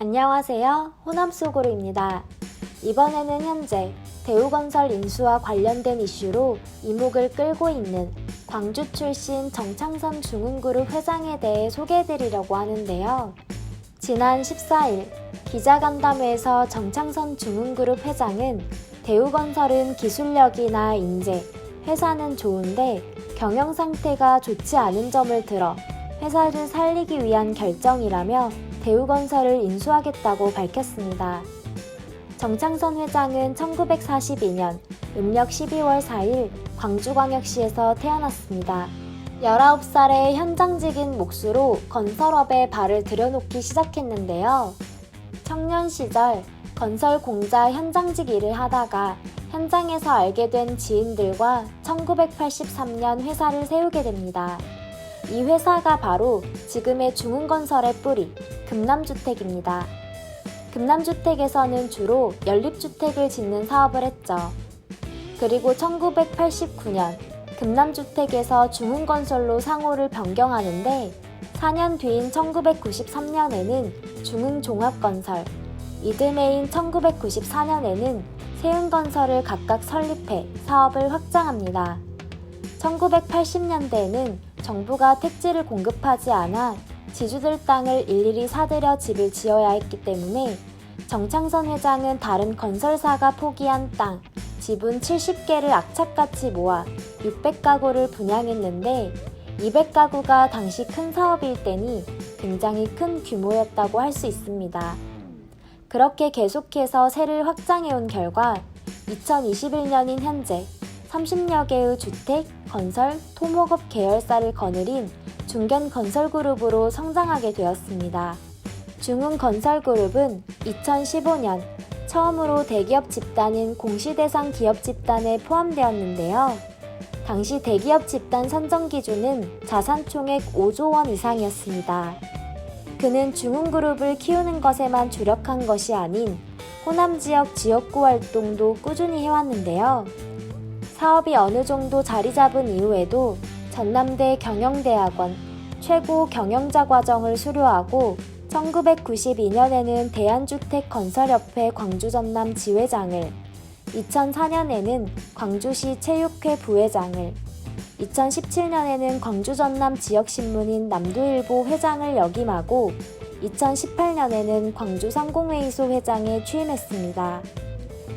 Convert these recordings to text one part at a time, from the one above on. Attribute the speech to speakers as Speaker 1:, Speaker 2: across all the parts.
Speaker 1: 안녕하세요. 호남소그룹입니다. 이번에는 현재 대우건설 인수와 관련된 이슈로 이목을 끌고 있는 광주 출신 정창선 중흥그룹 회장에 대해 소개해드리려고 하는데요. 지난 14일 기자간담회에서 정창선 중흥그룹 회장은 대우건설은 기술력이나 인재, 회사는 좋은데 경영 상태가 좋지 않은 점을 들어 회사를 살리기 위한 결정이라며 대우건설을 인수하겠다고 밝혔습니다. 정창선 회장은 1942년 음력 12월 4일 광주광역시에서 태어났습니다. 19살의 현장직인 몫으로 건설업에 발을 들여놓기 시작했는데요. 청년 시절 건설 공자 현장직 일을 하다가 현장에서 알게 된 지인들과 1983년 회사를 세우게 됩니다. 이 회사가 바로 지금의 중흥건설의 뿌리, 금남주택입니다. 금남주택에서는 주로 연립주택을 짓는 사업을 했죠. 그리고 1989년 금남주택에서 중흥건설로 상호를 변경하는데 4년 뒤인 1993년에는 중흥종합건설, 이듬해인 1994년에는 세운건설을 각각 설립해 사업을 확장합니다. 1980년대에는 정부가 택지를 공급하지 않아 지주들 땅을 일일이 사들여 집을 지어야 했기 때문에 정창선 회장은 다른 건설사가 포기한 땅, 지분 70개를 악착같이 모아 600가구를 분양했는데 200가구가 당시 큰 사업일 때니 굉장히 큰 규모였다고 할 수 있습니다. 그렇게 계속해서 세를 확장해온 결과 2021년인 현재 30여 개의 주택, 건설, 토목업 계열사를 거느린 중견건설그룹으로 성장하게 되었습니다. 중흥건설그룹은 2015년 처음으로 대기업 집단인 공시대상 기업 집단에 포함되었는데요. 당시 대기업 집단 선정 기준은 자산 총액 5조 원 이상이었습니다. 그는 중흥그룹을 키우는 것에만 주력한 것이 아닌 호남 지역 지역구 활동도 꾸준히 해왔는데요. 사업이 어느 정도 자리 잡은 이후에도 전남대 경영대학원 최고 경영자 과정을 수료하고 1992년에는 대한주택건설협회 광주전남 지회장을, 2004년에는 광주시 체육회 부회장을, 2017년에는 광주전남 지역신문인 남도일보 회장을 역임하고 2018년에는 광주상공회의소 회장에 취임했습니다.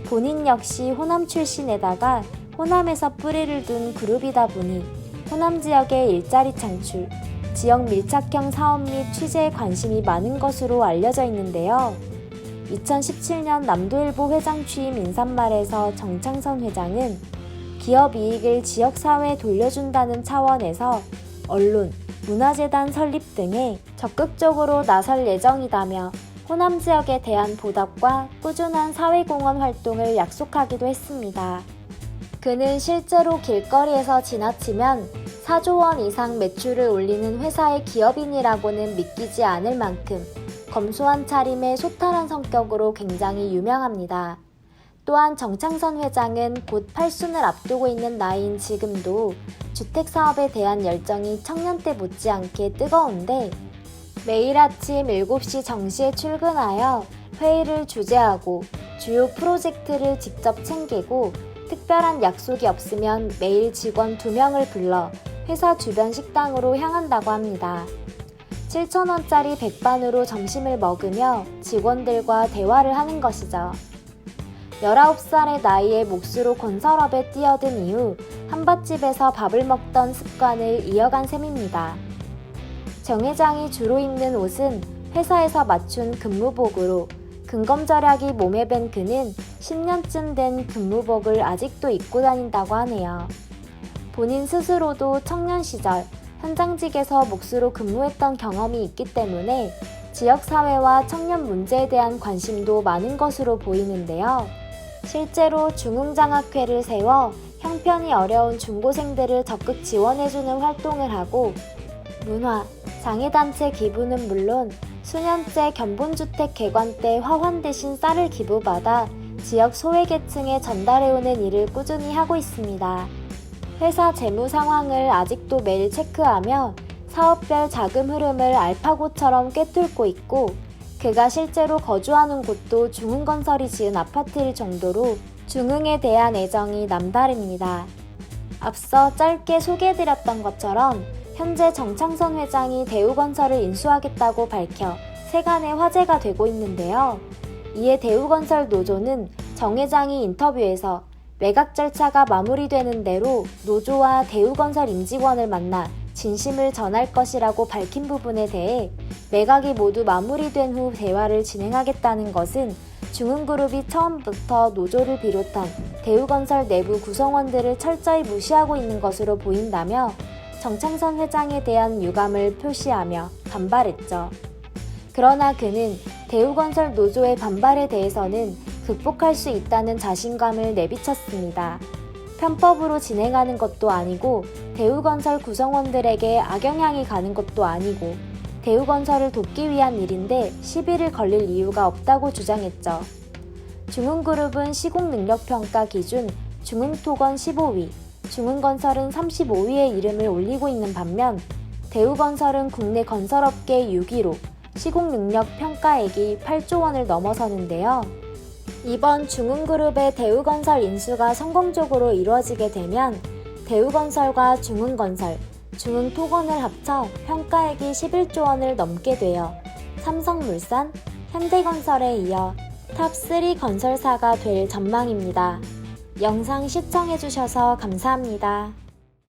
Speaker 1: 본인 역시 호남 출신에다가 호남에서 뿌리를 둔 그룹이다 보니 호남 지역의 일자리 창출, 지역 밀착형 사업 및 취재에 관심이 많은 것으로 알려져 있는데요. 2017년 남도일보 회장 취임 인사말에서 정창선 회장은 기업 이익을 지역사회에 돌려준다는 차원에서 언론, 문화재단 설립 등에 적극적으로 나설 예정이다며 호남 지역에 대한 보답과 꾸준한 사회공헌 활동을 약속하기도 했습니다. 그는 실제로 길거리에서 지나치면 4조 원 이상 매출을 올리는 회사의 기업인이라고는 믿기지 않을 만큼 검소한 차림의 소탈한 성격으로 굉장히 유명합니다. 또한 정창선 회장은 곧 팔순을 앞두고 있는 나이인 지금도 주택사업에 대한 열정이 청년 때 못지않게 뜨거운데 매일 아침 7시 정시에 출근하여 회의를 주재하고 주요 프로젝트를 직접 챙기고 특별한 약속이 없으면 매일 직원 2명을 불러 회사 주변 식당으로 향한다고 합니다. 7,000원짜리 백반으로 점심을 먹으며 직원들과 대화를 하는 것이죠. 19살의 나이에 몫으로 건설업에 뛰어든 이후 한밭집에서 밥을 먹던 습관을 이어간 셈입니다. 정 회장이 주로 입는 옷은 회사에서 맞춘 근무복으로 근검절약이 몸에 밴 그는 10년쯤 된 근무복을 아직도 입고 다닌다고 하네요. 본인 스스로도 청년 시절 현장직에서 몫으로 근무했던 경험이 있기 때문에 지역사회와 청년 문제에 대한 관심도 많은 것으로 보이는데요. 실제로 중흥장학회를 세워 형편이 어려운 중고생들을 적극 지원해주는 활동을 하고 문화, 장애단체 기부는 물론 수년째 견본주택 개관 때 화환 대신 쌀을 기부받아 지역 소외계층에 전달해오는 일을 꾸준히 하고 있습니다. 회사 재무 상황을 아직도 매일 체크하며 사업별 자금 흐름을 알파고처럼 꿰뚫고 있고 그가 실제로 거주하는 곳도 중흥건설이 지은 아파트일 정도로 중흥에 대한 애정이 남다릅니다. 앞서 짧게 소개해드렸던 것처럼 현재 정창선 회장이 대우건설을 인수하겠다고 밝혀 세간의 화제가 되고 있는데요. 이에 대우건설 노조는 정 회장이 인터뷰에서 매각 절차가 마무리되는 대로 노조와 대우건설 임직원을 만나 진심을 전할 것이라고 밝힌 부분에 대해 매각이 모두 마무리된 후 대화를 진행하겠다는 것은 중흥그룹이 처음부터 노조를 비롯한 대우건설 내부 구성원들을 철저히 무시하고 있는 것으로 보인다며 정창선 회장에 대한 유감을 표시하며 반발했죠. 그러나 그는 대우건설 노조의 반발에 대해서는 극복할 수 있다는 자신감을 내비쳤습니다. 편법으로 진행하는 것도 아니고 대우건설 구성원들에게 악영향이 가는 것도 아니고 대우건설을 돕기 위한 일인데 시비를 걸릴 이유가 없다고 주장했죠. 중흥그룹은 시공능력평가 기준 중흥토건 15위, 중흥건설은 35위의 이름을 올리고 있는 반면 대우건설은 국내 건설업계 6위로 시공능력 평가액이 8조 원을 넘어서는데요. 이번 중흥그룹의 대우건설 인수가 성공적으로 이루어지게 되면 대우건설과 중흥건설, 중흥토건을 합쳐 평가액이 11조 원을 넘게 되어 삼성물산, 현대건설에 이어 탑3 건설사가 될 전망입니다. 영상 시청해주셔서 감사합니다.